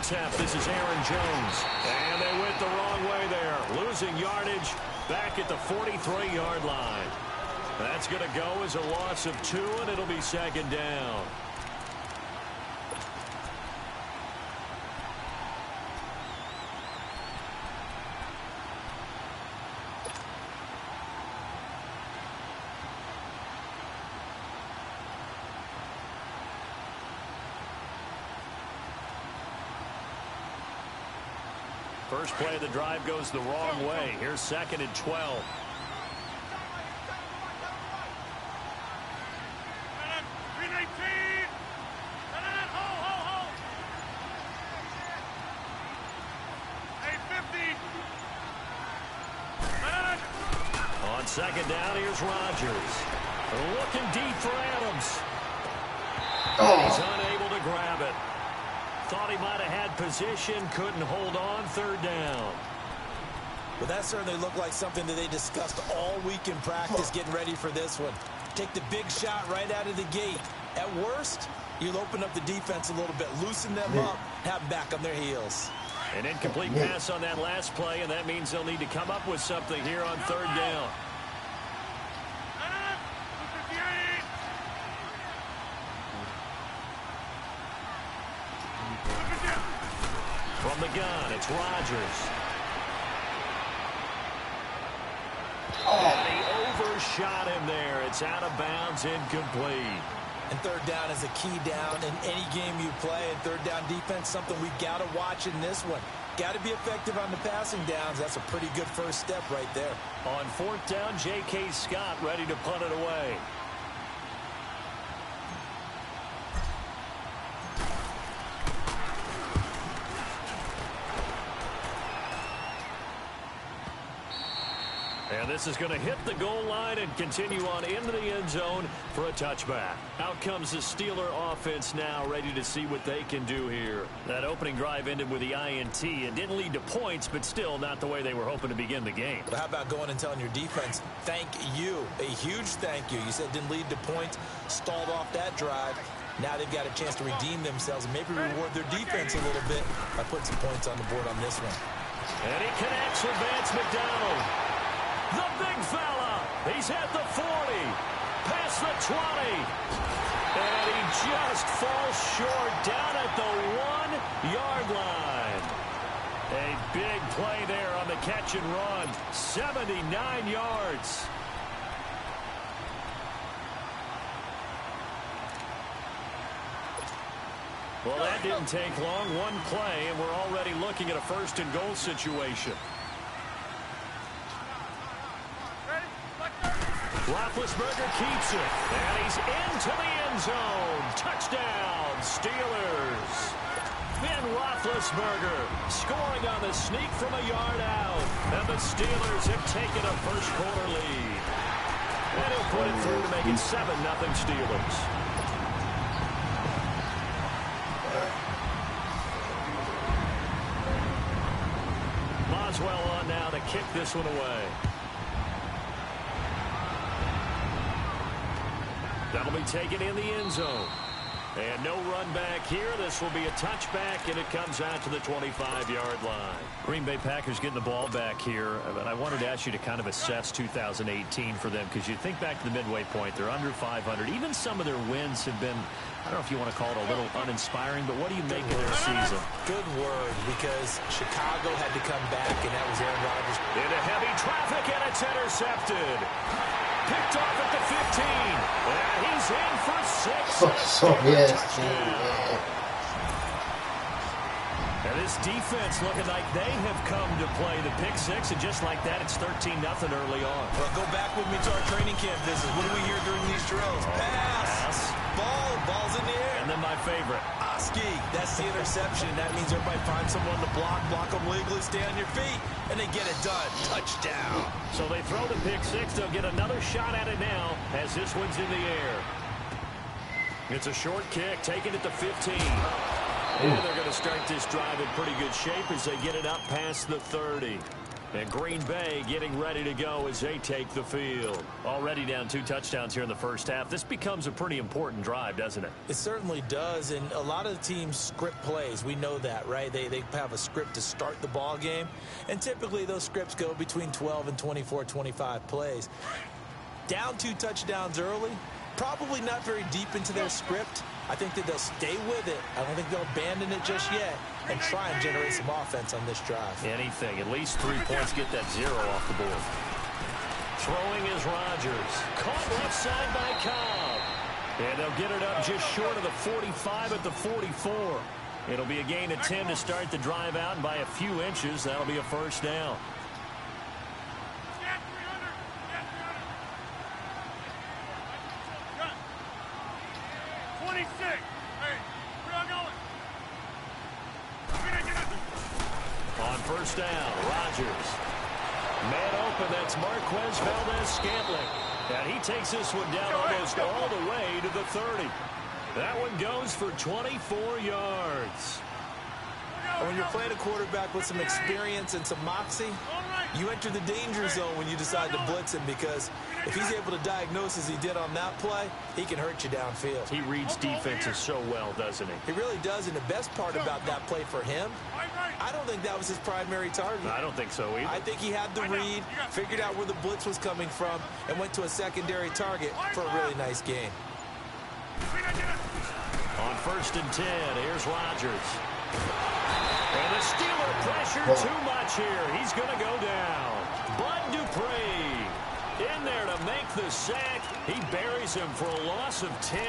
attempt. This is Aaron Jones. And they went the wrong way there. Losing yardage back at the 43-yard line. That's going to go as a loss of 2, and it'll be second down. First play of the drive goes the wrong way. Here's 2nd and 12. On 2nd down, here's Rodgers. Looking deep for Adams. He's unable to grab it. Thought he might have had position, couldn't hold on. 3rd down. Well, that certainly looked like something that they discussed all week in practice, getting ready for this one. Take the big shot right out of the gate. At worst, you'll open up the defense a little bit, loosen them up, have them back on their heels. An incomplete pass on that last play, and that means they'll need to come up with something here on 3rd down. From the gun, it's Rodgers. And he overshot him there. It's out of bounds, incomplete. And 3rd down is a key down in any game you play. And 3rd down defense, something we've got to watch in this one. Got to be effective on the passing downs. That's a pretty good first step right there. On 4th down, J.K. Scott ready to punt it away. And this is going to hit the goal line and continue on into the end zone for a touchback. Out comes the Steeler offense now, ready to see what they can do here. That opening drive ended with the INT. It didn't lead to points, but still not the way they were hoping to begin the game. But how about going and telling your defense, thank you, a huge thank you. You said it didn't lead to points, stalled off that drive. Now they've got a chance to redeem themselves and maybe reward their defense a little bit by putting some points on the board on this one. And he connects with Vance McDonald. The big fella. He's at the 40. Past the 20. And he just falls short down at the 1-yard line. A big play there on the catch and run. 79 yards. Well, that didn't take long. One play, and we're already looking at a 1st and goal situation. Roethlisberger keeps it, and he's into the end zone. Touchdown, Steelers. Ben Roethlisberger scoring on the sneak from a yard out. And the Steelers have taken a first-quarter lead. And he'll put it through to make it 7-0 Steelers. Boswell on now to kick this one away. That'll be taken in the end zone. And no run back here. This will be a touchback, and it comes out to the 25-yard line. Green Bay Packers getting the ball back here. But I wanted to ask you to kind of assess 2018 for them, because you think back to the midway point, they're under 500. Even some of their wins have been, I don't know if you want to call it a little uninspiring, but what do you make of their season? Good word, because Chicago had to come back, and that was Aaron Rodgers. Into heavy traffic, and it's intercepted. Picked off at the 15. And he's in for 6. Yes. And this defense looking like they have come to play the pick 6, and just like that, it's 13-0 early on. Well, go back with me to our training camp visits. What do we hear during these drills? Pass. Ball's in the air. And then my favorite. Ski. That's the interception. That means everybody finds someone to block them legally, stay on your feet, and they get it done. Touchdown. So they throw the pick 6. They'll get another shot at it now as this one's in the air. It's a short kick, taken at the 15. And they're going to start this drive in pretty good shape as they get it up past the 30. And Green Bay getting ready to go as they take the field. Already down 2 touchdowns here in the first half. This becomes a pretty important drive, doesn't it? It certainly does, and a lot of the teams script plays. We know that, right? They have a script to start the ball game, and typically those scripts go between 12 and 24, 25 plays. Down 2 touchdowns early, probably not very deep into their script. I think that they'll stay with it. I don't think they'll abandon it just yet and try and generate some offense on this drive. Anything. At least 3 points, get that 0 off the board. Throwing is Rodgers. Caught left side by Cobb. And they'll get it up just short of the 45 at the 44. It'll be a gain of 10 to start the drive out, and by a few inches, that'll be a first down. On first down, Rodgers. Man open, that's Marquez Valdez-Scantling. And he takes this one down almost all the way to the 30. That one goes for 24 yards. When you're playing a quarterback with some experience and some moxie, you enter the danger zone when you decide to blitz him, because if he's able to diagnose as he did on that play, he can hurt you downfield. He reads defenses so well, doesn't he? He really does, and the best part about that play for him, I don't think that was his primary target. I don't think so either. I think he had the read, figured out where the blitz was coming from, and went to a secondary target for a really nice gain. On first and 10, here's Rodgers. And the Steeler pressure too much here. He's going to go down. Bud Dupree in there to make the sack. He buries him for a loss of 10.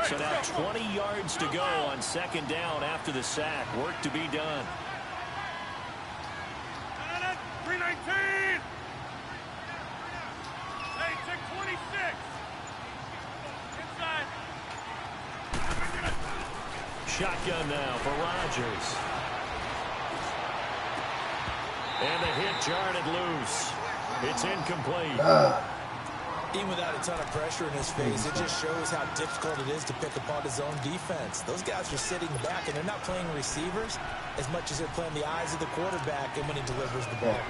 So now 20 yards to go on second down after the sack. Work to be done. 319. Hey, check 26. Inside. Shotgun now for Rodgers. And the hit jarred it loose. It's incomplete. Even without a ton of pressure in his face, it just shows how difficult it is to pick apart his own defense. Those guys are sitting back, and they're not playing receivers as much as they're playing the eyes of the quarterback and when he delivers the ball.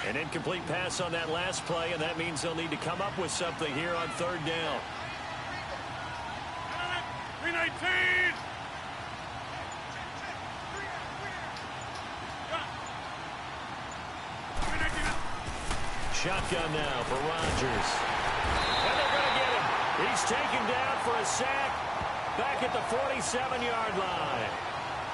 An incomplete pass on that last play, and that means they'll need to come up with something here on third down. 319. Shotgun now for Rodgers. And they're going to get him. He's taken down for a sack back at the 47-yard line.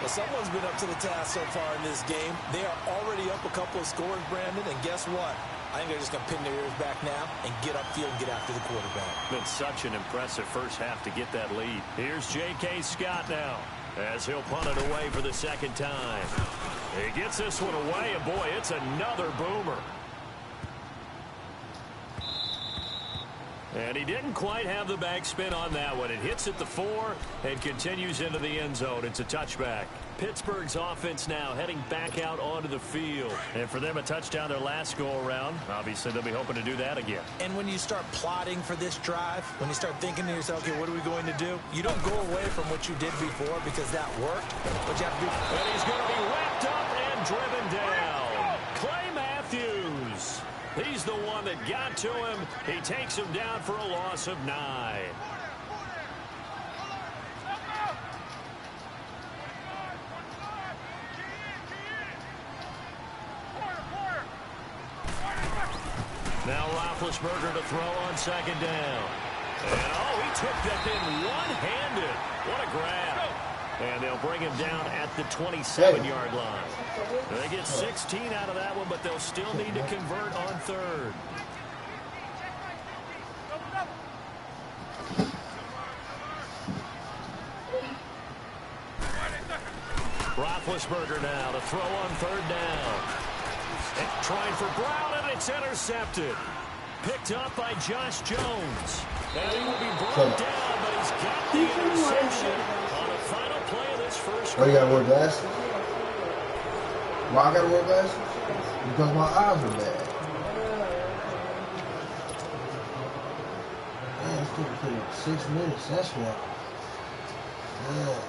Well, someone's been up to the task so far in this game. They are already up a couple of scores, Brandon, and guess what? I think they're just going to pin their ears back now and get upfield and get after the quarterback. Been such an impressive first half to get that lead. Here's J.K. Scott now as he'll punt it away for the second time. He gets this one away, and boy, it's another boomer. And he didn't quite have the backspin on that one. It hits at the 4 and continues into the end zone. It's a touchback. Pittsburgh's offense now heading back out onto the field. And for them, a touchdown their last go-around. Obviously, they'll be hoping to do that again. And when you start plotting for this drive, when you start thinking to yourself, okay, what are we going to do? You don't go away from what you did before because that worked. What you have to do. And he's going to be wrapped up and driven down. Clay Matthews. He's the one that got to him. He takes him down for a loss of 9. Now Roethlisberger to throw on second down. And oh, he took that in one-handed. What a grab. And they'll bring him down at the 27-yard line. They get 16 out of that one, but they'll still need to convert on third. Roethlisberger now to throw on third down. And trying for Brown, and it's intercepted. Picked up by Josh Jones. And he will be brought down, but he's got the interception on the final play of this first quarter. Oh, you gotta wear glasses? Why I gotta wear glasses? Because my eyes are bad. Man, it's Still put up 6 minutes, that's why. Yeah.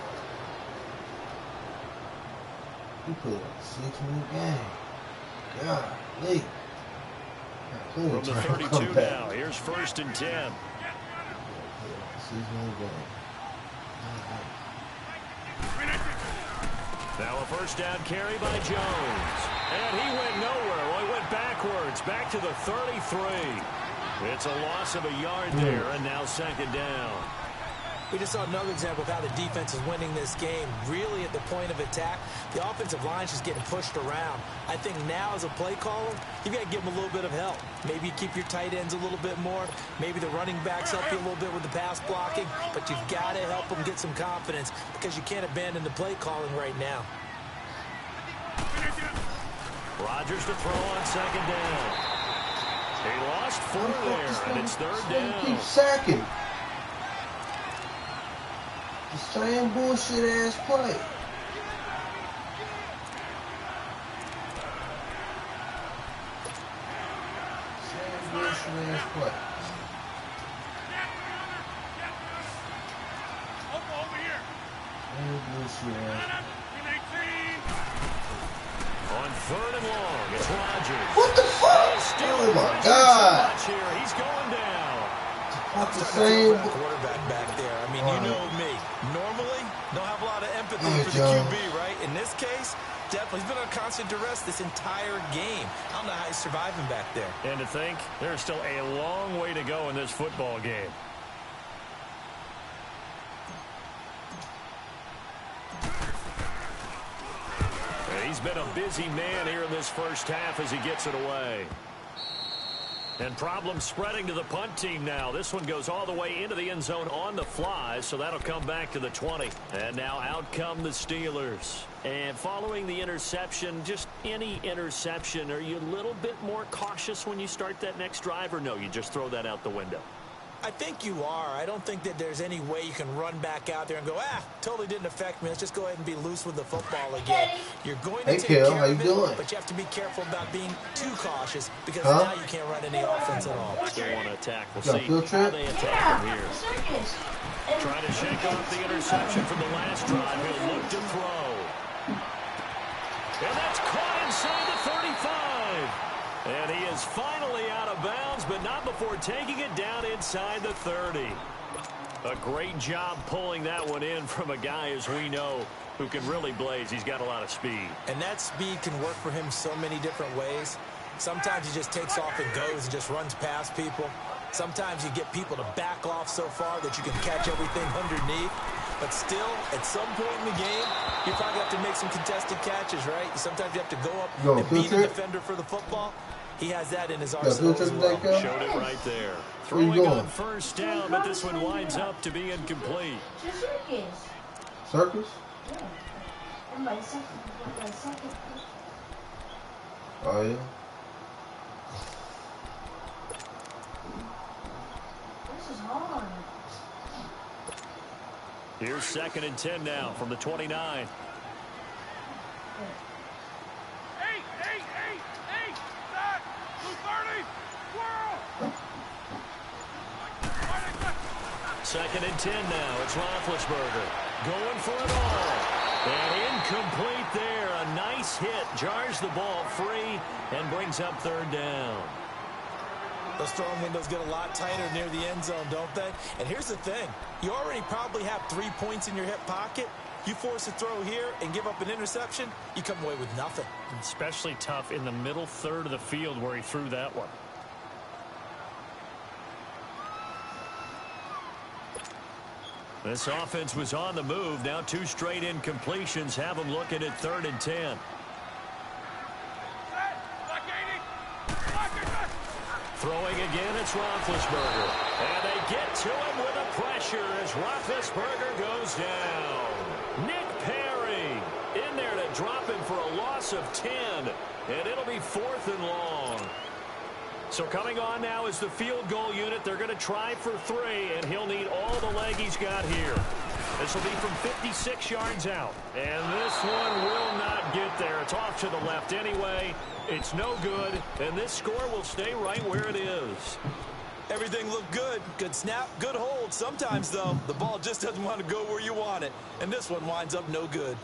He put up a 6-minute game. Golly. From the 32 now, here's 1st and 10. 6-minute game. Now a 1st down carry by Jones. And he went nowhere. Well, he went backwards, back to the 33. It's a loss of a yard there, and now 2nd down. We just saw another example of how the defense is winning this game. Really at the point of attack, the offensive line is just getting pushed around. I think now as a play caller, you've got to give them a little bit of help. Maybe you keep your tight ends a little bit more. Maybe the running backs help you a little bit with the pass blocking. But you've got to help them get some confidence because you can't abandon the play calling right now. Rodgers to throw on 2nd down. He lost 4 there, and it's 3rd down. Keep sacking. The same bullshit ass play. Same bullshit ass play. Over here. Same bullshit ass. On 3rd and long, it's Rodgers. What the fuck? Oh my God. He's going down. Not the same. Quarterback back there. I mean, you know me. Normally, don't have a lot of empathy for the John. QB, right? In this case, definitely. He's been on constant duress this entire game. I don't know how he's surviving back there. And to think, there's still a long way to go in this football game. And he's been a busy man here in this 1st half as he gets it away. And problems spreading to the punt team now. This one goes all the way into the end zone on the fly, so that'll come back to the 20. And now out come the Steelers. And following the interception, just any interception, are you a little bit more cautious when you start that next drive, or no, you just throw that out the window? I think you are. I don't think that there's any way you can run back out there and go, totally didn't affect me. Let's just go ahead and be loose with the football again. You're going to take care of it, but you have to be careful about being too cautious because now you can't run any offense at all. Still want to attack. We'll see how they attack from here. Trying to shake off the interception from the last drive. He'll look to throw. And that's caught inside the 35. And he is finally out of bounds, but not before taking it down inside the 30. A great job pulling that one in from a guy, as we know, who can really blaze. He's got a lot of speed. And that speed can work for him so many different ways. Sometimes he just takes off and goes and just runs past people. Sometimes you get people to back off so far that you can catch everything underneath. But still, at some point in the game, you probably have to make some contested catches, right? Sometimes you have to go up and beat the defender for the football. He has that in his arsenal as well. Showed it right there. Throwing on 1st down, but this one winds up to be incomplete. Circus? Oh, yeah. This is hard. Here's 2nd and 10 now from the 29. Second and 10 now. It's Roethlisberger going for it all. And incomplete there. A nice hit. Jars the ball free and brings up 3rd down. Those throwing windows get a lot tighter near the end zone, don't they? And here's the thing. You already probably have 3 points in your hip pocket. You force a throw here and give up an interception, you come away with nothing. Especially tough in the middle 3rd of the field where he threw that one. This offense was on the move. Now 2 straight incompletions have them looking at 3rd and 10. Throwing again, it's Roethlisberger. And they get to him with the pressure as Roethlisberger goes down. Nick Perry in there to drop him for a loss of 10. And it'll be 4th and long. So coming on now is the field goal unit. They're going to try for 3, and he'll need all the leg he's got here. This will be from 56 yards out. And this one will not get there. It's off to the left anyway. It's no good, and this score will stay right where it is. Everything looked good. Good snap, good hold. Sometimes, though, the ball just doesn't want to go where you want it. And this one winds up no good.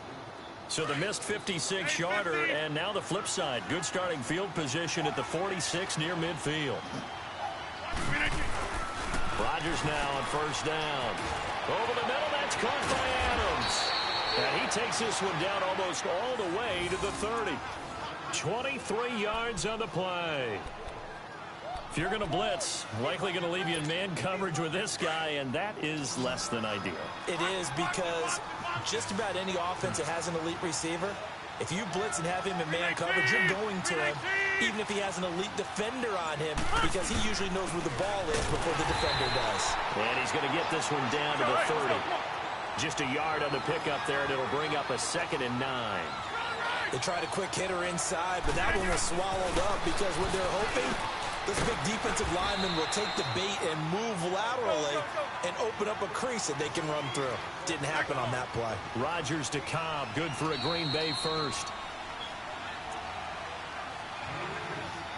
So the missed 56-yarder, and now the flip side. Good starting field position at the 46 near midfield. Rodgers now on first down. Over the middle, that's caught by Adams. And he takes this one down almost all the way to the 30. 23 yards on the play. If you're going to blitz, likely going to leave you in man coverage with this guy, and that is less than ideal. It is, because just about any offense that has an elite receiver, if you blitz and have him in man coverage, you're going to him, even if he has an elite defender on him, because he usually knows where the ball is before the defender does. And he's going to get this one down to the 30. Just a yard on the pickup there, and it'll bring up a 2nd and 9. They tried a quick hitter inside, but that one was swallowed up because what they're hoping, this big defensive lineman will take the bait and move laterally and open up a crease that they can run through. Didn't happen on that play. Rodgers to Cobb, good for a Green Bay first.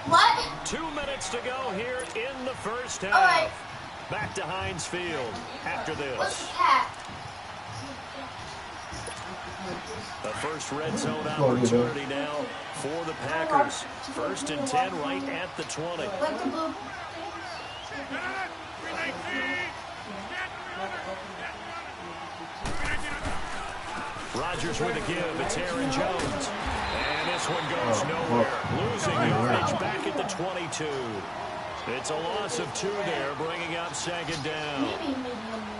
What? 2 minutes to go here in the first half. Right. Back to Heinz Field after What's this. that? The first red zone opportunity now for the Packers. 1st and 10 right at the 20. Like the blue. Rodgers with a give. It's Aaron Jones. And this one goes nowhere. Losing yardage back at the 22. It's a loss of 2 there, bringing up 2nd down.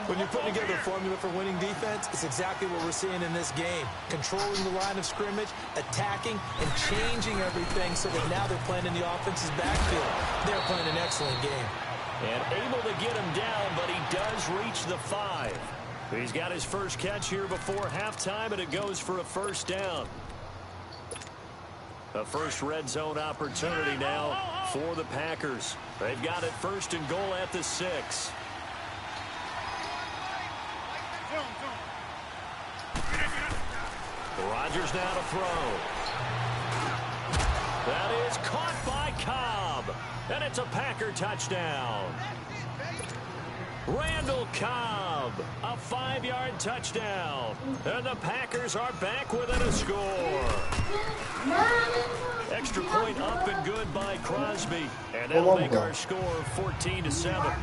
When you're putting together a formula for winning defense, it's exactly what we're seeing in this game. Controlling the line of scrimmage, attacking, and changing everything so that now they're playing in the offense's backfield. They're playing an excellent game. And able to get him down, but he does reach the 5. He's got his first catch here before halftime, and it goes for a 1st down. The first red zone opportunity now for the Packers. They've got it 1st and goal at the 6. Rodgers now to throw. That is caught by Cobb. And it's a Packer touchdown. Randall Cobb, a 5-yard touchdown. And the Packers are back within a score. Extra point up and good by Crosby. And that'll make our score 14-7.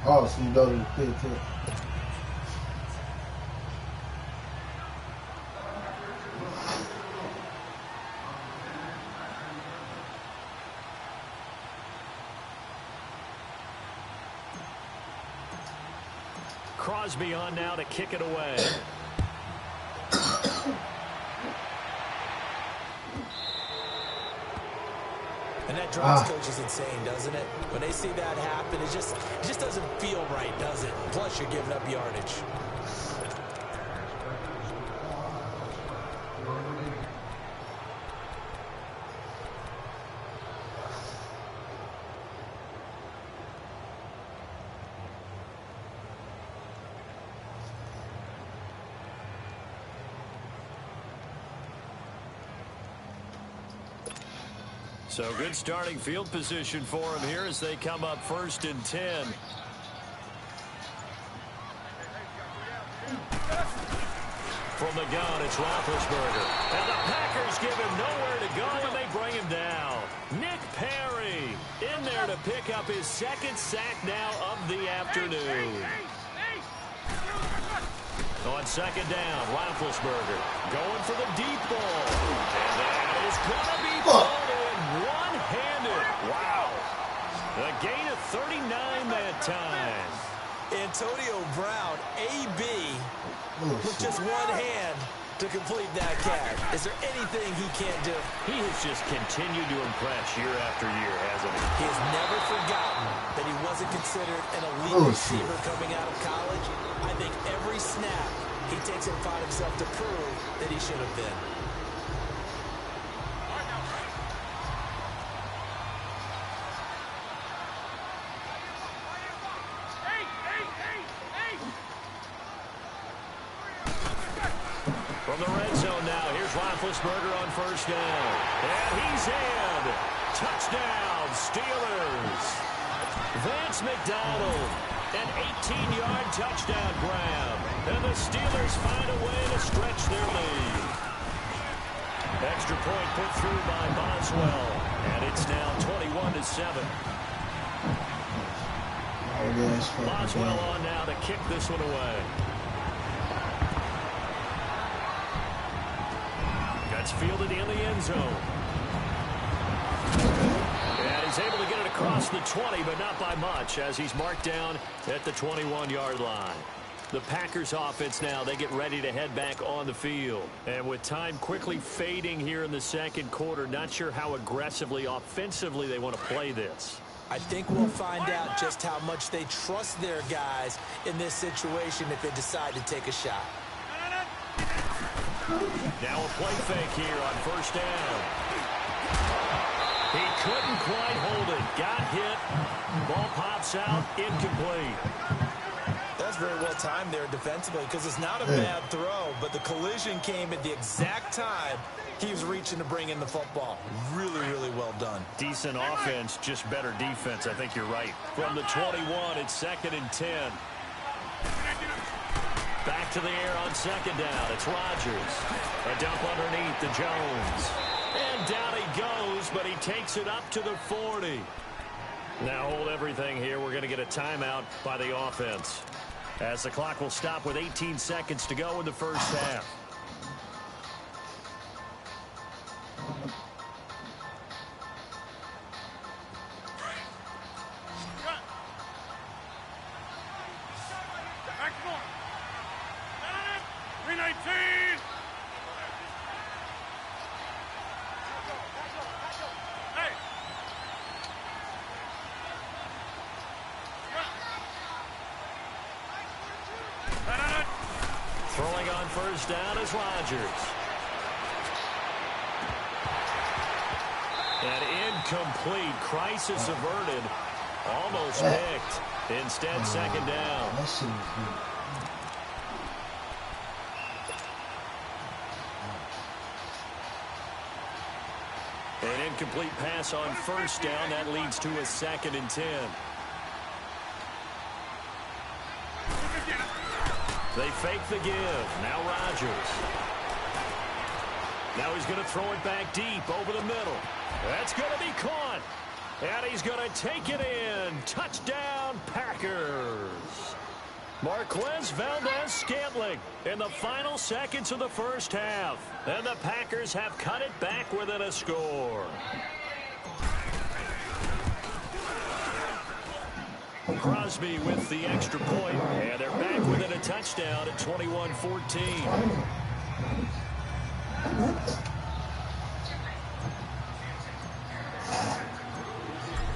Oh, so you go to the pit too. Crosby on now to kick it away. And that drives coach is insane, doesn't it? When they see that happen, it just doesn't feel right, does it? Plus, you're giving up yardage. So good starting field position for him here as they come up 1st and 10. From the gun, it's Roethlisberger. And the Packers give him nowhere to go, and they bring him down. Nick Perry in there to pick up his 2nd sack now of the afternoon. On 2nd down, Roethlisberger going for the deep ball. And that is going to be pulled in one-handed. Wow. A gain of 39 that time. Antonio Brown, AB, with just one hand to complete that catch. Is there anything he can't do? He has just continued to impress year after year, hasn't he? He has never forgotten that he wasn't considered an elite receiver coming out of college. I think every snap he takes it upon himself to prove that he should have been. From the red zone now, here's Roethlisberger on 1st down. And he's in. Touchdown, Steelers. Vance McDonald, an 18-yard touchdown grab. And the Steelers find a way to stretch their lead. Extra point put through by Boswell. And it's now 21-7. Boswell on now to kick this one away. Gets fielded in the end zone. And he's able to get it across the 20, but not by much, as he's marked down at the 21-yard line. The Packers offense now, they get ready to head back on the field. And with time quickly fading here in the second quarter, not sure how aggressively, offensively they want to play this. I think we'll find out just how much they trust their guys in this situation if they decide to take a shot. Now a play fake here on first down. He couldn't quite hold it. Got hit. Ball pops out. Incomplete. That's very well timed there defensively because it's not a bad throw, but the collision came at the exact time he was reaching to bring in the football. Really, really well done. Decent offense, just better defense. I think you're right. From the 21, it's 2nd and 10. Back to the air on second down. It's Rodgers. A dump underneath to Jones. And down he goes, but he takes it up to the 40. Now hold everything here. We're going to get a timeout by the offense, as the clock will stop with 18 seconds to go in the first half. Back more. 319. Hey. Throwing on first down is Rodgers. And incomplete. Crisis averted. Almost picked. Instead, second down. An incomplete pass on first down. That leads to a 2nd and 10. They fake the give. Now Rodgers. Now he's going to throw it back deep over the middle. That's going to be caught. And he's going to take it in. Touchdown, Packers. Marquez Valdez-Scantling in the final seconds of the first half. And the Packers have cut it back within a score. Crosby with the extra point, and they're back within a touchdown at 21-14.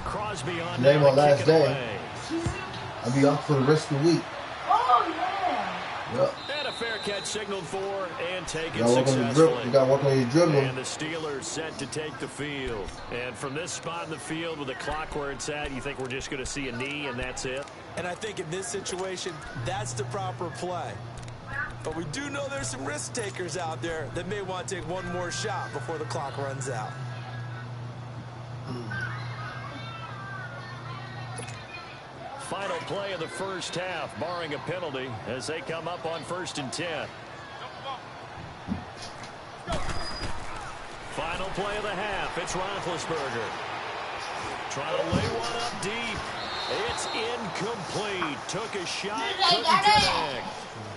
Crosby on Today my last day. away. I'll be off for the rest of the week. Oh, yeah. Yep. And a fair catch signaled for and taken You successfully. got to work on your dribbling. And the Steelers set to take the field. And from this spot in the field with the clock where it's at, you think we're just going to see a knee and that's it? And I think in this situation, that's the proper play. But we do know there's some risk takers out there that may want to take one more shot before the clock runs out. Final play of the first half, barring a penalty, as they come up on 1st and 10. Final play of the half, it's Roethlisberger. Trying to lay one up deep. It's incomplete. Took a shot, couldn't connect.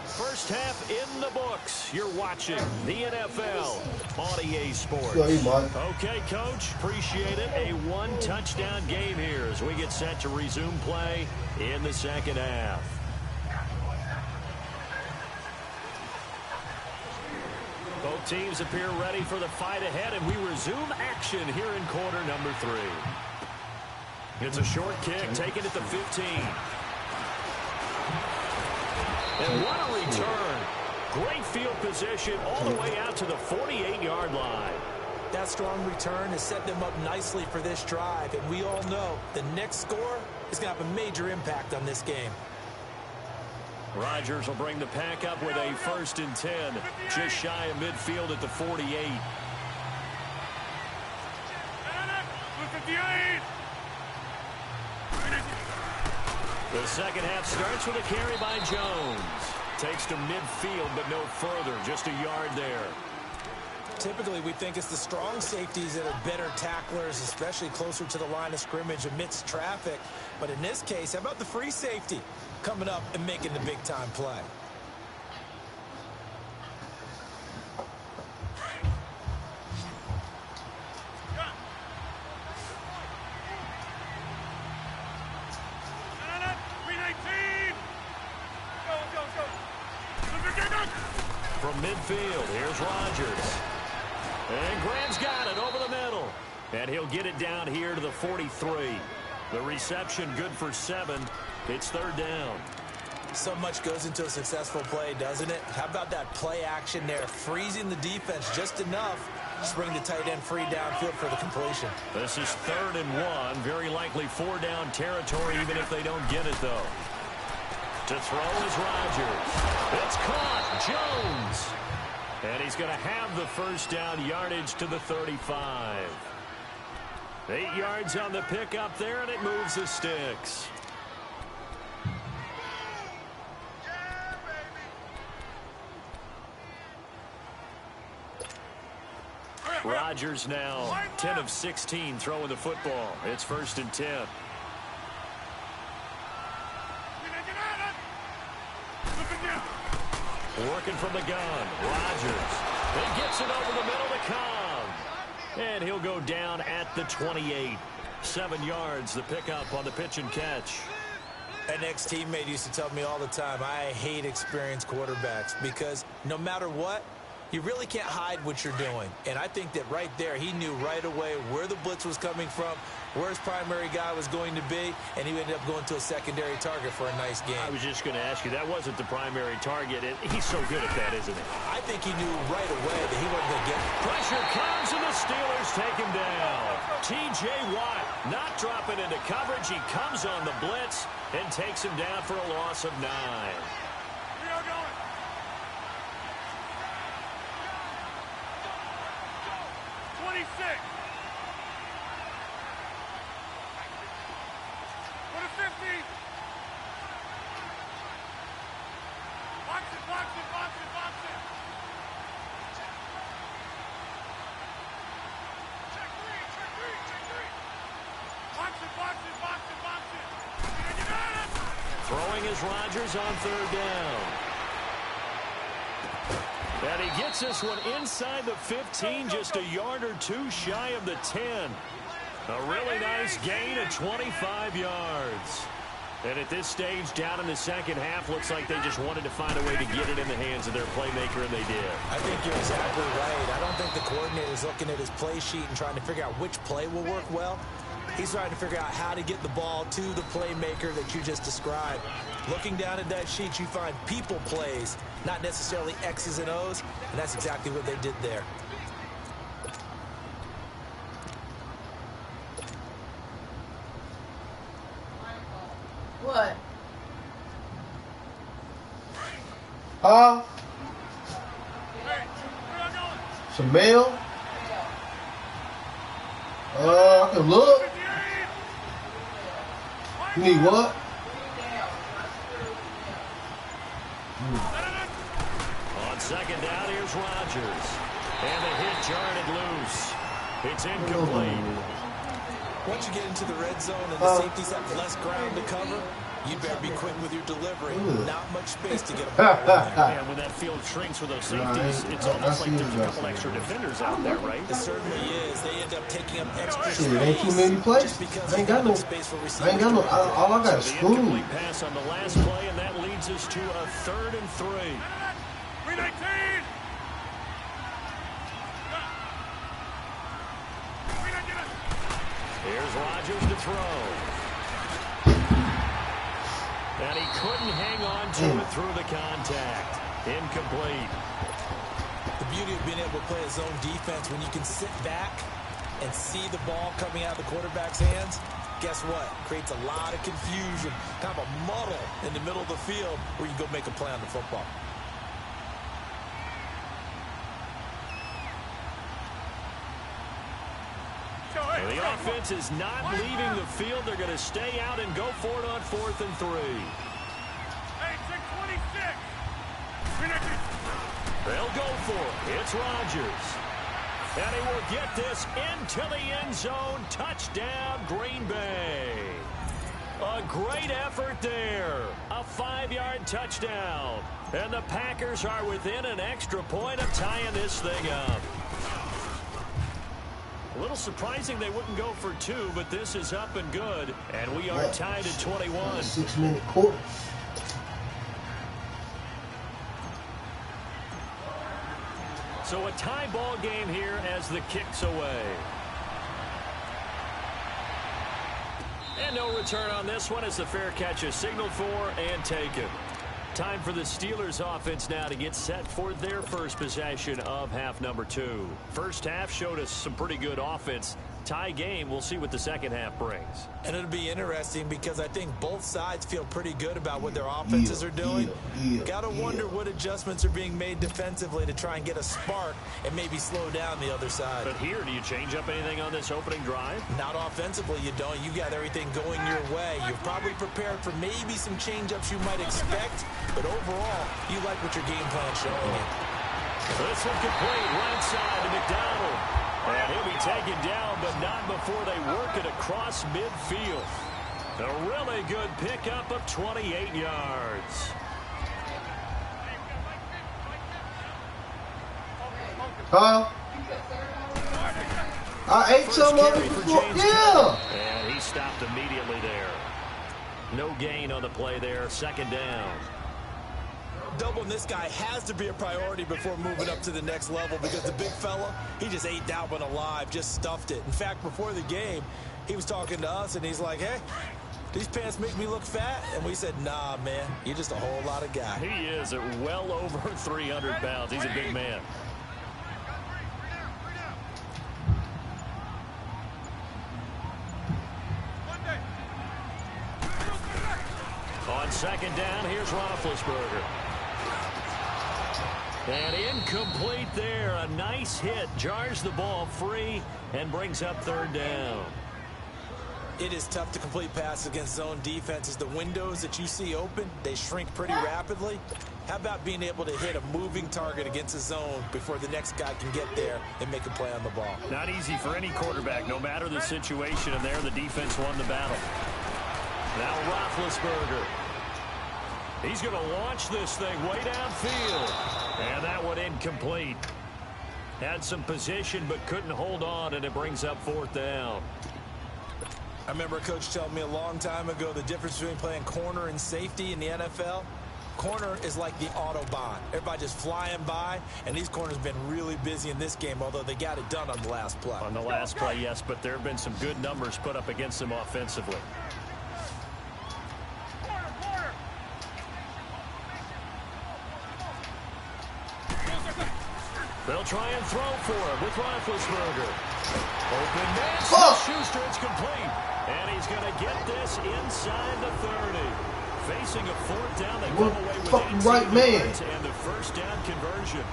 First half in the books. You're watching the NFL on EA Sports. Okay, Coach, appreciate it. A one-touchdown game here as we get set to resume play in the second half. Both teams appear ready for the fight ahead, and we resume action here in quarter number 3. It's a short kick, taken at the 15. And what a return. Great field position all the way out to the 48-yard line. That strong return has set them up nicely for this drive, and we all know the next score is going to have a major impact on this game. Rodgers will bring the pack up with a 1st and 10, just shy of midfield at the 48. 58. The second half starts with a carry by Jones. Takes to midfield, but no further. Just a yard there. Typically, we think it's the strong safeties that are better tacklers, especially closer to the line of scrimmage amidst traffic. But in this case, how about the free safety coming up and making the big-time play? From midfield, here's Rodgers. And Graham's got it over the middle. And he'll get it down here to the 43. The reception good for 7. It's third down. So much goes into a successful play, doesn't it? How about that play action there? Freezing the defense just enough to bring the tight end free downfield for the completion. This is 3rd and 1. Very likely 4-down territory, even if they don't get it, though. To throw is Rodgers. It's caught. Jones. And he's going to have the first down yardage to the 35. 8 yards on the pickup there, and it moves the sticks. Rodgers now 10 of 16 throwing the football. It's 1st and 10. Working from the gun, Rodgers. He gets it over the middle to Cobb. And he'll go down at the 28. 7 yards, the pickup on the pitch and catch. An ex-teammate used to tell me all the time, I hate experienced quarterbacks because no matter what, you really can't hide what you're doing. And I think that right there, he knew right away where the blitz was coming from, where his primary guy was going to be, and he ended up going to a secondary target for a nice game. I was just going to ask you, that wasn't the primary target. He's so good at that, isn't he? I think he knew right away that he wasn't going to get it. Pressure comes, and the Steelers take him down. T.J. Watt not dropping into coverage. He comes on the blitz and takes him down for a loss of 9. 26. What a 50. Box it, box it, box it, box it. Check three, check three, check three. Box it, box it, box it, box it. Throwing is Rodgers on 3rd down. And he gets this one inside the 15, just a yard or 2 shy of the 10. A really nice gain of 25 yards. And at this stage, down in the second half, looks like they just wanted to find a way to get it in the hands of their playmaker, and they did. I think you're exactly right. I don't think the coordinator is looking at his play sheet and trying to figure out which play will work well. He's trying to figure out how to get the ball to the playmaker that you just described. Looking down at that sheet, you find people plays, not necessarily X's and O's, and that's exactly what they did there. What? Some mail? I can look. You need what? On 2nd down, here's Rodgers. And the hit jarred it loose. It's incomplete. Once you get into the red zone and the safeties have less ground to cover, you better be quick with your delivery. Not much space to get a ball in there. Yeah, when that field shrinks with those safeties, it's almost like there's a couple extra defenders out there, right? It certainly is. They end up taking up extra Shit, space. ain't too many plays. Just because I ain't got no. space for I receivers. ain't got no. All I got is The school. incomplete pass on the last play, and that leads us to a 3rd and 3. 319. Here's Rodgers to throw. And he couldn't hang on to it through the contact. Incomplete. The beauty of being able to play a zone defense when you can sit back and see the ball coming out of the quarterback's hands, guess what? Creates a lot of confusion, kind of a muddle in the middle of the field where you go make a play on the football. And the defense is not leaving the field. They're going to stay out and go for it on 4th and 3. Hey, 626. They'll go for it. It's Rodgers. And he will get this into the end zone. Touchdown, Green Bay. A great effort there. A 5-yard touchdown. And the Packers are within an extra point of tying this thing up. A little surprising they wouldn't go for 2, but this is up and good. And we are tied at 21. 6-minute quarters. So a tie ball game here as the kick's away. And no return on this one as the fair catch is signaled for and taken. Time for the Steelers offense now to get set for their first possession of half number 2. First half showed us some pretty good offense. Tie game, we'll see what the second half brings. And it'll be interesting because I think both sides feel pretty good about what their offenses are doing. Gotta wonder what adjustments are being made defensively to try and get a spark and maybe slow down the other side. But here, do you change up anything on this opening drive? Not offensively, you don't. You got everything going your way. You're probably prepared for maybe some change-ups you might expect, but overall, you like what your game plan's showing you. This one complete, right side to McDonald. And he'll be taken down, but not before they work it across midfield. A really good pickup of 28 yards. Huh? I ate some of it before. Yeah. And he stopped immediately there. No gain on the play there. Second down. Doubling this guy has to be a priority before moving up to the next level because the big fella, he just ate that one alive, just stuffed it. In fact, before the game, he was talking to us, and he's like, hey, these pants make me look fat? And we said, nah, man, you're just a whole lot of guy. He is at well over 300 pounds. He's a big man. On second down, here's Roethlisberger. And incomplete there. A nice hit. Jars the ball free and brings up third down. It is tough to complete passes against zone defenses. The windows that you see open, they shrink pretty rapidly. How about being able to hit a moving target against a zone before the next guy can get there and make a play on the ball? Not easy for any quarterback, no matter the situation, and there the defense won the battle. Now Roethlisberger. He's going to launch this thing way downfield. And that one incomplete. Had some position but couldn't hold on, and it brings up fourth down. I remember a coach telling me a long time ago the difference between playing corner and safety in the NFL. Corner is like the Autobahn. Everybody just flying by, and these corners have been really busy in this game, although they got it done on the last play. On the last play, yes, but there have been some good numbers put up against them offensively. They'll try and throw for it with Roethlisberger. Open man, Schuster, it's complete. And he's going to get this inside the 30. Facing a fourth down, they come away with 18 right man. yards and the first down conversion.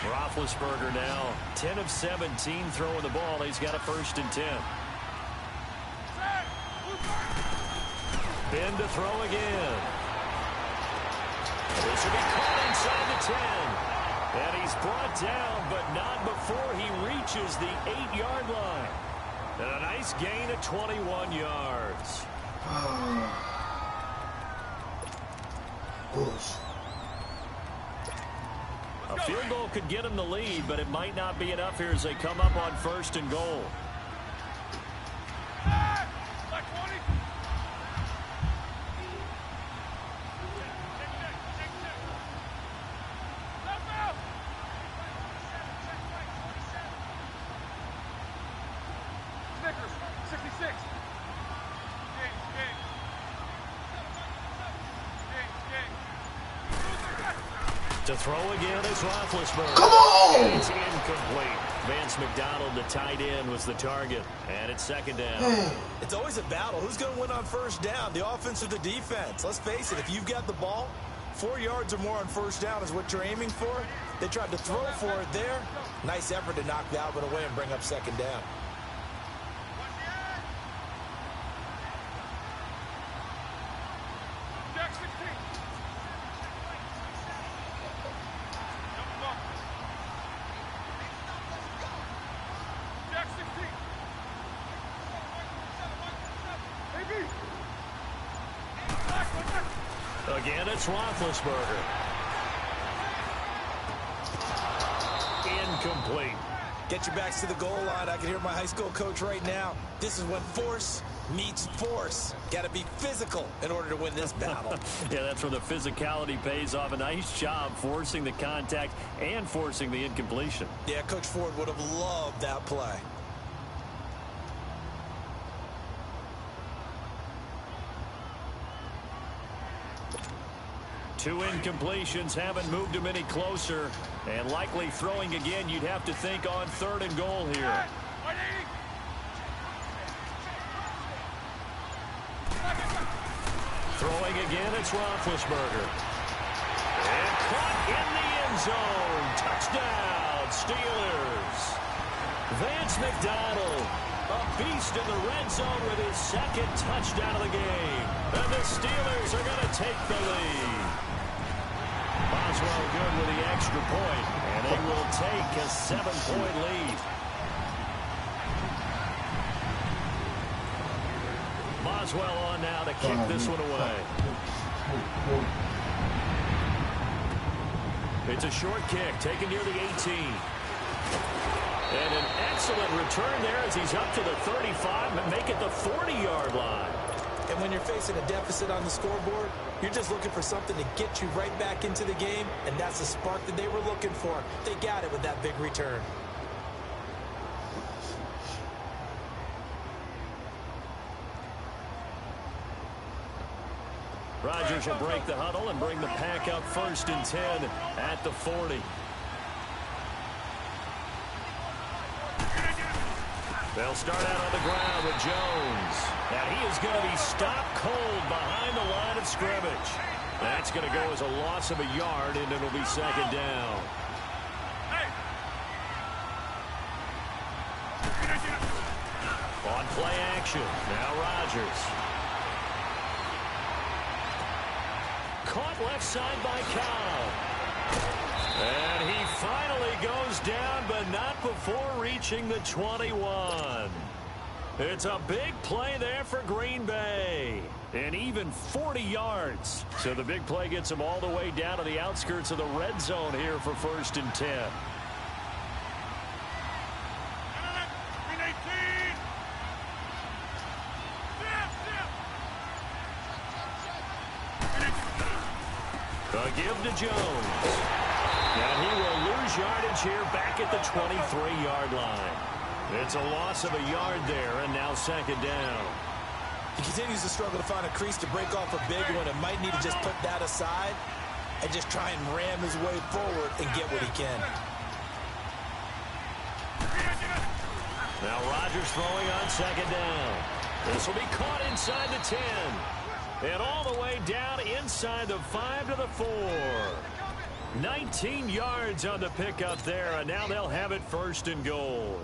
Roethlisberger now 10 of 17 throwing the ball. He's got a 1st and 10. Ben to throw again. This will be caught inside the 10. And he's brought down, but not before he reaches the 8-yard line. And a nice gain of 21 yards. A field goal could get him the lead, but it might not be enough here as they come up on 1st and goal. To throw again is Roethlisberger. Come on! It's incomplete. Vance McDonald, the tight end, was the target. And it's 2nd down. It's always a battle. Who's going to win on 1st down, the offense or the defense? Let's face it, if you've got the ball, 4 yards or more on 1st down is what you're aiming for. They tried to throw for it there. Nice effort to knock that one away and bring up second down. Jack 16. Jack 16. AB. Again, it's Roethlisberger. Incomplete. Get your backs to the goal line. I can hear my high school coach right now. This is when force meets force. Got to be physical in order to win this battle. Yeah, that's where the physicality pays off. A nice job forcing the contact and forcing the incompletion. Yeah, Coach Ford would have loved that play. Two incompletions haven't moved him any closer. And likely throwing again, you'd have to think on 3rd and goal here. Throwing again, it's Roethlisberger. And caught in the end zone. Touchdown, Steelers. Vance McDonald, a beast in the red zone with his 2nd touchdown of the game. And the Steelers are going to take the lead. Boswell good with the extra point, and they will take a 7-point lead. Boswell on now to kick this one away. It's a short kick taken near the 18. And an excellent return there as he's up to the 35 and make it the 40-yard line. And when you're facing a deficit on the scoreboard, you're just looking for something to get you right back into the game, and that's the spark that they were looking for. They got it with that big return. Rodgers will break the huddle and bring the pack up 1st and 10 at the 40. They'll start out on the ground with Jones. And he is going to be stopped cold behind the line of scrimmage. That's going to go as a loss of a yard, and it'll be 2nd down. On play action, now Rodgers. Caught left side by Cobb. And he finally goes down, but not before reaching the 21. It's a big play there for Green Bay. And even 40 yards. So the big play gets him all the way down to the outskirts of the red zone here for 1st and 10. A give to Jones. And he will lose yardage here back at the 23-yard line. It's a loss of a yard there, and now 2nd down. He continues to struggle to find a crease to break off a big one and might need to just put that aside and just try and ram his way forward and get what he can. Now Rodgers throwing on 2nd down. This will be caught inside the 10. And all the way down inside the 5 to the 4. 19 yards on the pickup there, and now they'll have it 1st and goal.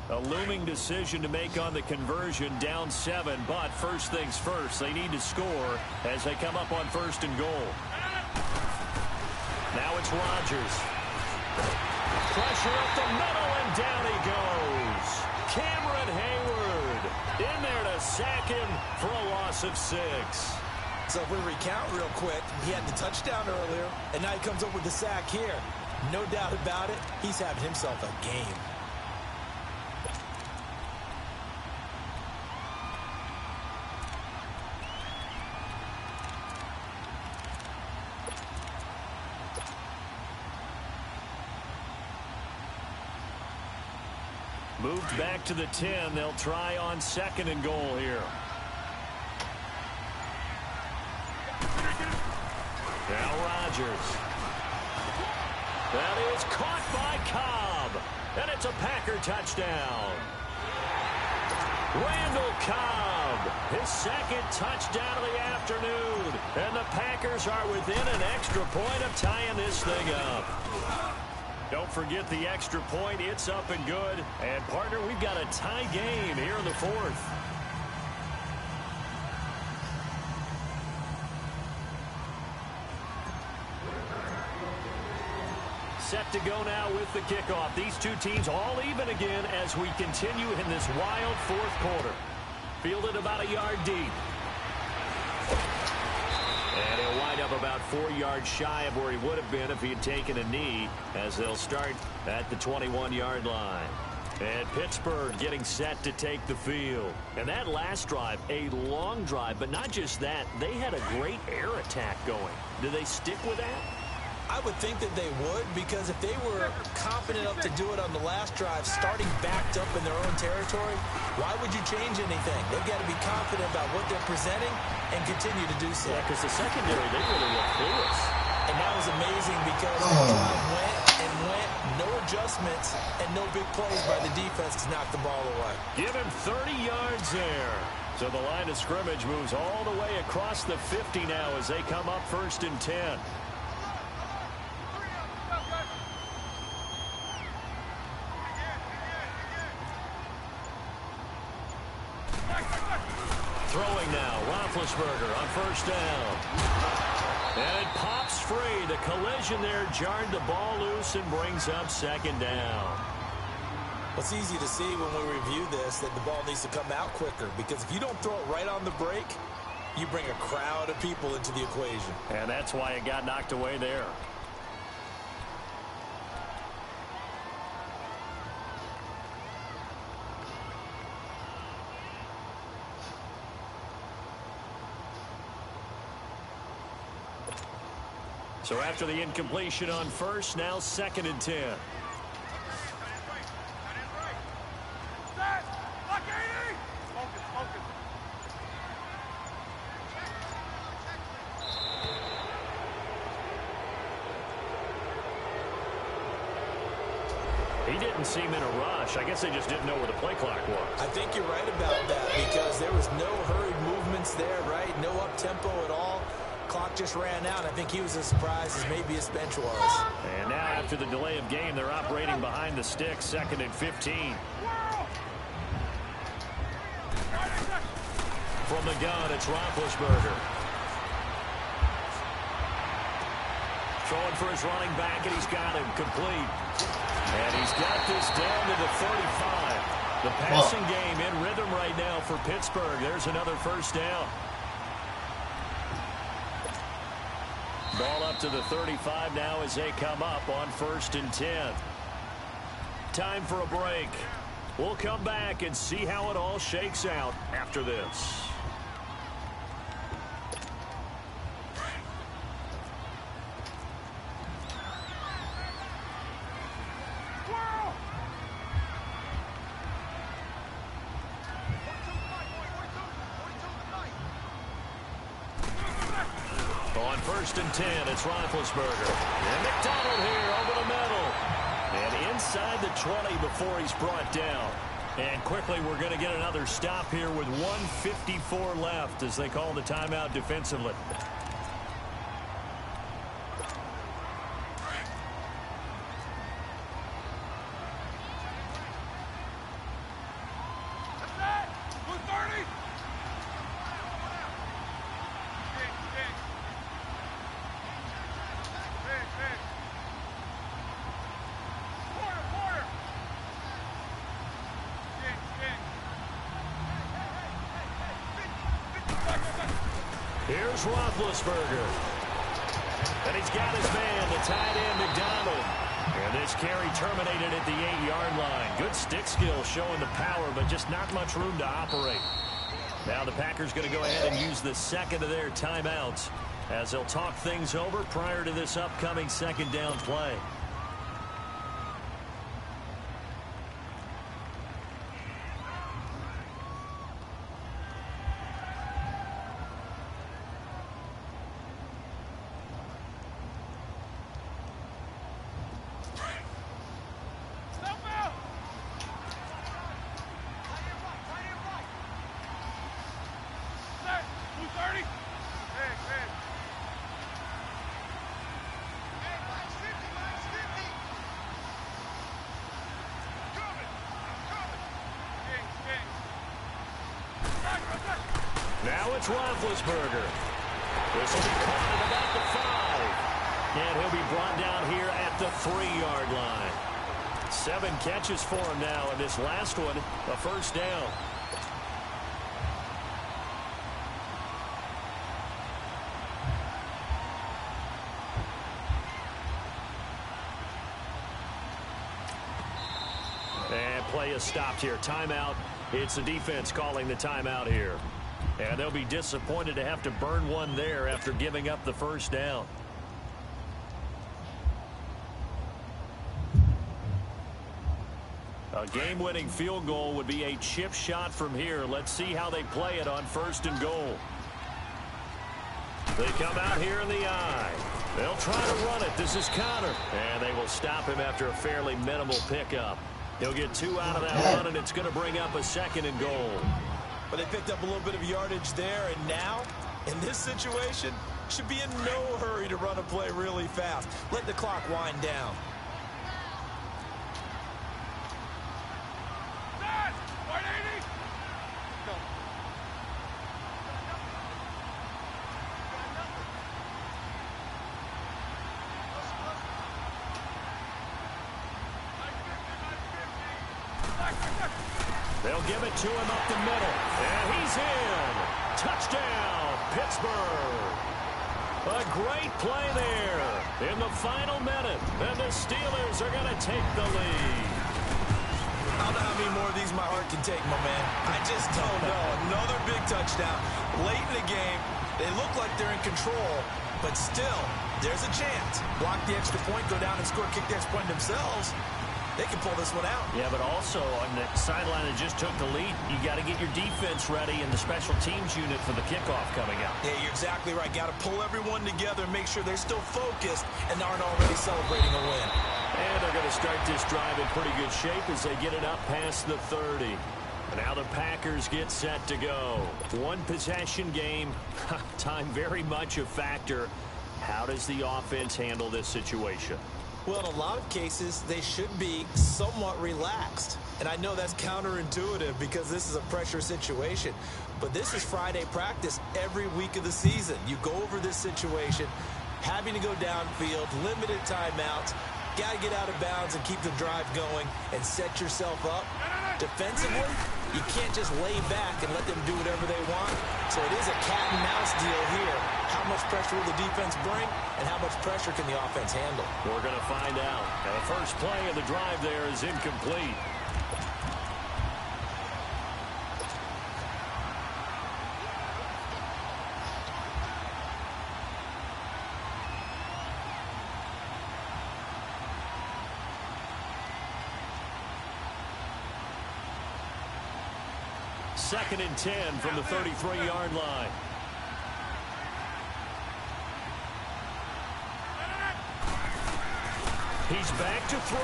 A looming decision to make on the conversion, down 7, but first things first, they need to score as they come up on 1st and goal. Now it's Rodgers. Pressure up the middle, and down he goes. Cameron Hayward in there to sack him for a loss of 6. So if we recount real quick, he had the touchdown earlier, and now he comes up with the sack here. No doubt about it, he's having himself a game. Moved back to the 10. They'll try on 2nd and goal here. Now Rodgers. That is caught by Cobb. And it's a Packer touchdown. Randall Cobb, his second touchdown of the afternoon. And the Packers are within an extra point of tying this thing up. Don't forget the extra point. It's up and good. And, partner, we've got a tie game here in the fourth. Set to go now with the kickoff. These two teams all even again as we continue in this wild fourth quarter. Fielded about a yard deep. And he'll wind up about 4 yards shy of where he would have been if he had taken a knee, as they'll start at the 21-yard line. And Pittsburgh getting set to take the field. And that last drive, a long drive, but not just that, they had a great air attack going. Do they stick with that? I would think that they would, because if they were confident enough to do it on the last drive, starting backed up in their own territory, why would you change anything? They've got to be confident about what they're presenting and continue to do so. Yeah, because the secondary, they really look clueless. And that was amazing because the drive went and went, no adjustments, and no big plays by the defense to knock the ball away. Give him 30 yards there. So the line of scrimmage moves all the way across the 50 now as they come up 1st and 10. Throwing now, Roethlisberger on 1st down. And it pops free. The collision there jarred the ball loose and brings up 2nd down. It's easy to see when we review this that the ball needs to come out quicker, because if you don't throw it right on the break, you bring a crowd of people into the equation. And that's why it got knocked away there. So after the incompletion on 1st, now 2nd and 10. He didn't seem in a rush. I guess they just didn't know where the play clock was. I think you're right about that, because there was no hurried movements there, right? No up-tempo at all. Clock just ran out. I think he was as surprised as maybe his bench was. And now after the delay of game, they're operating behind the sticks, 2nd and 15. From the gun, it's Roethlisberger. Throwing for his running back, and he's got him complete. And he's got this down to the 35. The passing game in rhythm right now for Pittsburgh. There's another 1st down. Ball up to the 35 now as they come up on 1st and 10. Time for a break. We'll come back and see how it all shakes out after this. On 1st and 10, it's Roethlisberger. And McDonald here over the middle. And inside the 20 before he's brought down. And quickly, we're going to get another stop here with 1:54 left as they call the timeout defensively. Here's Roethlisberger. And he's got his man, the tight end, McDonald. And this carry terminated at the 8-yard line. Good stick skill showing the power, but just not much room to operate. Now the Packers going to go ahead and use the second of their timeouts as they'll talk things over prior to this upcoming 2nd down play. Now it's Roethlisberger. This will be caught at about the 5. And he'll be brought down here at the 3-yard line. 7 catches for him now, and this last one, a first down. And play is stopped here. Timeout. It's the defense calling the timeout here. And they'll be disappointed to have to burn one there after giving up the first down. A game-winning field goal would be a chip shot from here. Let's see how they play it on 1st and goal. They come out here in the eye. They'll try to run it. This is Connor. And they will stop him after a fairly minimal pickup. He'll get 2 out of that run, and it's going to bring up a 2nd and goal. But they picked up a little bit of yardage there, and now, in this situation, should be in no hurry to run a play really fast. Let the clock wind down. Set! 180! Go. They'll give it to him up the middle. And he's in. Touchdown, Pittsburgh. A great play there in the final minute. And the Steelers are going to take the lead. I don't know how many more of these my heart can take, my man. I just don't know. Another big touchdown. Late in the game, they look like they're in control, but still, there's a chance. Block the extra point, go down and score, kick the extra point themselves. They can pull this one out. Yeah, but also on the sideline that just took the lead, you got to get your defense ready and the special teams unit for the kickoff coming out. Yeah, you're exactly right. Got to pull everyone together and make sure they're still focused and aren't already celebrating a win. And they're going to start this drive in pretty good shape as they get it up past the 30. And now the Packers get set to go. One possession game. Time very much a factor. How does the offense handle this situation? Well, in a lot of cases, they should be somewhat relaxed. And I know that's counterintuitive because this is a pressure situation. But this is Friday practice every week of the season. You go over this situation, having to go downfield, limited timeouts, got to get out of bounds and keep the drive going and set yourself up. Defensively, you can't just lay back and let them do whatever they want. So it is a cat and mouse deal here. How much pressure will the defense bring, and how much pressure can the offense handle? We're going to find out. Now, the first play of the drive there is incomplete. Second and 10 from the 33-yard line. He's back to throw.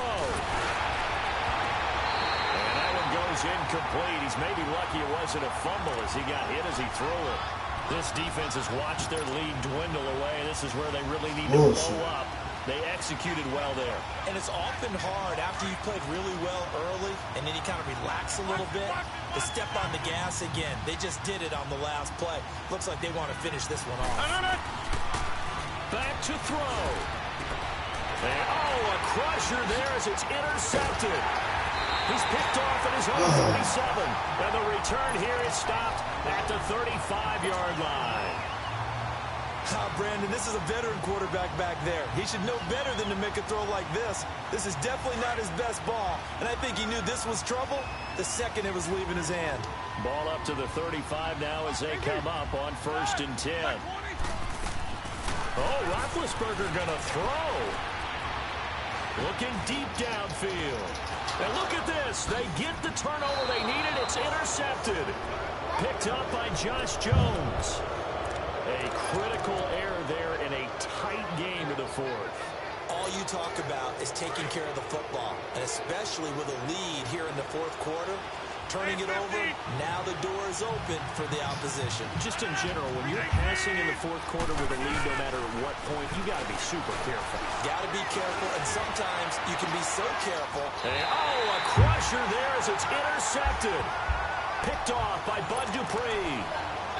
And that one goes incomplete. He's maybe lucky it wasn't a fumble as he got hit as he threw it. This defense has watched their lead dwindle away. This is where they really need to blow up. They executed well there. And it's often hard after you've played really well early and then you kind of relax a little bit to step on the gas again. They just did it on the last play. Looks like they want to finish this one off. Back to throw. And, a crusher there as it's intercepted. He's picked off at his own 37. And the return here is stopped at the 35-yard line. Brandon, this is a veteran quarterback back there. He should know better than to make a throw like this. This is definitely not his best ball. And I think he knew this was trouble the second it was leaving his hand. Ball up to the 35 now as they come up on 1st and 10. Roethlisberger gonna throw. Looking deep downfield. And look at this. They get the turnover they needed. It's intercepted. Picked up by Josh Jones. A critical error there in a tight game in the fourth. All you talk about is taking care of the football, and especially with a lead here in the fourth quarter, turning it over, now the door is open for the opposition. Just in general, when you're passing in the fourth quarter with a lead, no matter what point, you got to be super careful. Got to be careful, and sometimes you can be so careful. And, a crusher there as it's intercepted. Picked off by Bud Dupree.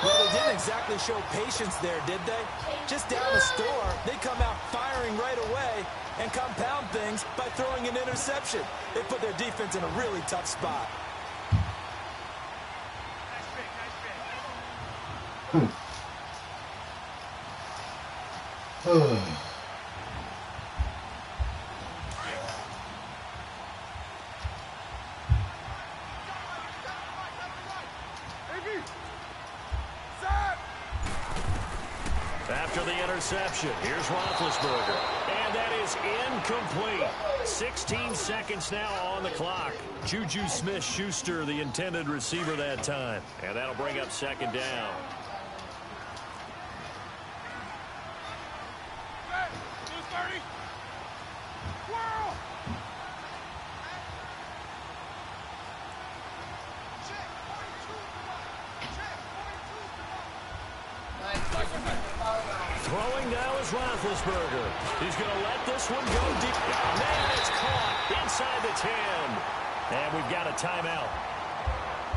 Well, they didn't exactly show patience there, did they? Just down the score, they come out firing right away and compound things by throwing an interception. They put their defense in a really tough spot. After the interception, here's Roethlisberger. And that is incomplete. 16 seconds now on the clock. Juju Smith-Schuster, the intended receiver that time. And that'll bring up second down. Throwing now is Roethlisberger. He's going to let this one go deep. Oh, man, it's caught inside the 10. And we've got a timeout.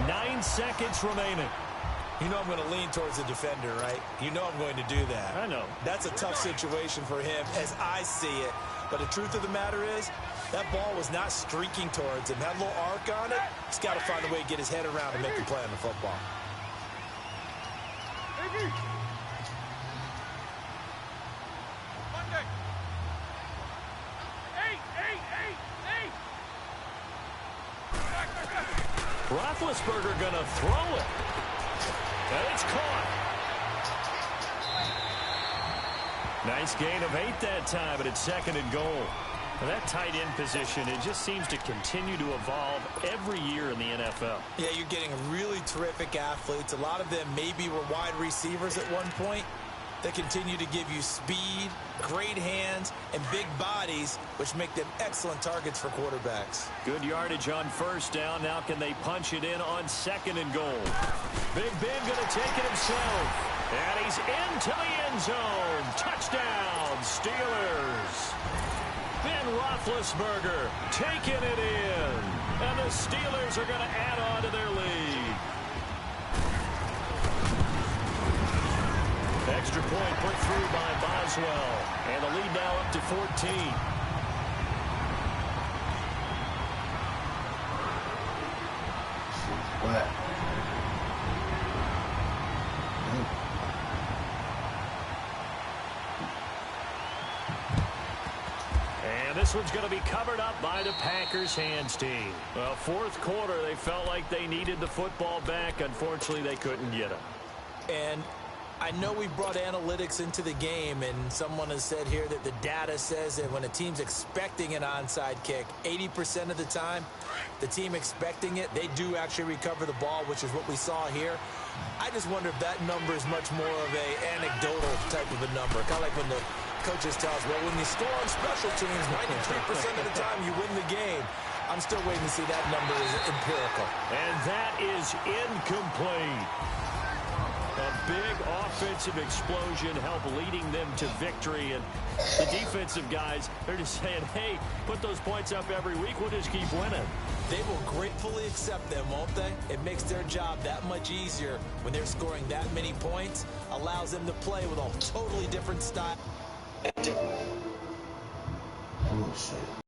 9 seconds remaining. You know I'm going to lean towards the defender, right? You know I'm going to do that. I know. That's a tough situation for him as I see it. But the truth of the matter is, that ball was not streaking towards him. That little arc on it, he's got to find a way to get his head around and make the play on the football. Roethlisberger going to throw it. And it's caught. Nice gain of 8 that time, but it's second and goal. Now that tight end position, it just seems to continue to evolve every year in the NFL. Yeah, you're getting really terrific athletes. A lot of them maybe were wide receivers at one point. They continue to give you speed, great hands, and big bodies, which make them excellent targets for quarterbacks. Good yardage on first down. Now can they punch it in on second and goal? Big Ben going to take it himself. And he's into the end zone. Touchdown, Steelers. Ben Roethlisberger taking it in. And the Steelers are going to add on to their lead. Extra point put through by Boswell. And the lead now up to 14. What? And this one's going to be covered up by the Packers hands team. Well, fourth quarter, they felt like they needed the football back. Unfortunately, they couldn't get it. And I know we brought analytics into the game, and someone has said here that the data says that when a team's expecting an onside kick, 80% of the time, the team expecting it, they do actually recover the ball, which is what we saw here. I just wonder if that number is much more of a anecdotal type of a number. Kind of like when the coaches tell us, well, when you score on special teams, 93% of the time you win the game. I'm still waiting to see that number is empirical. And that is incomplete. A big offensive explosion helped leading them to victory. And the defensive guys, they're just saying, hey, put those points up every week. We'll just keep winning. They will gratefully accept them, won't they? It makes their job that much easier when they're scoring that many points. Allows them to play with a totally different style. Oh, shit.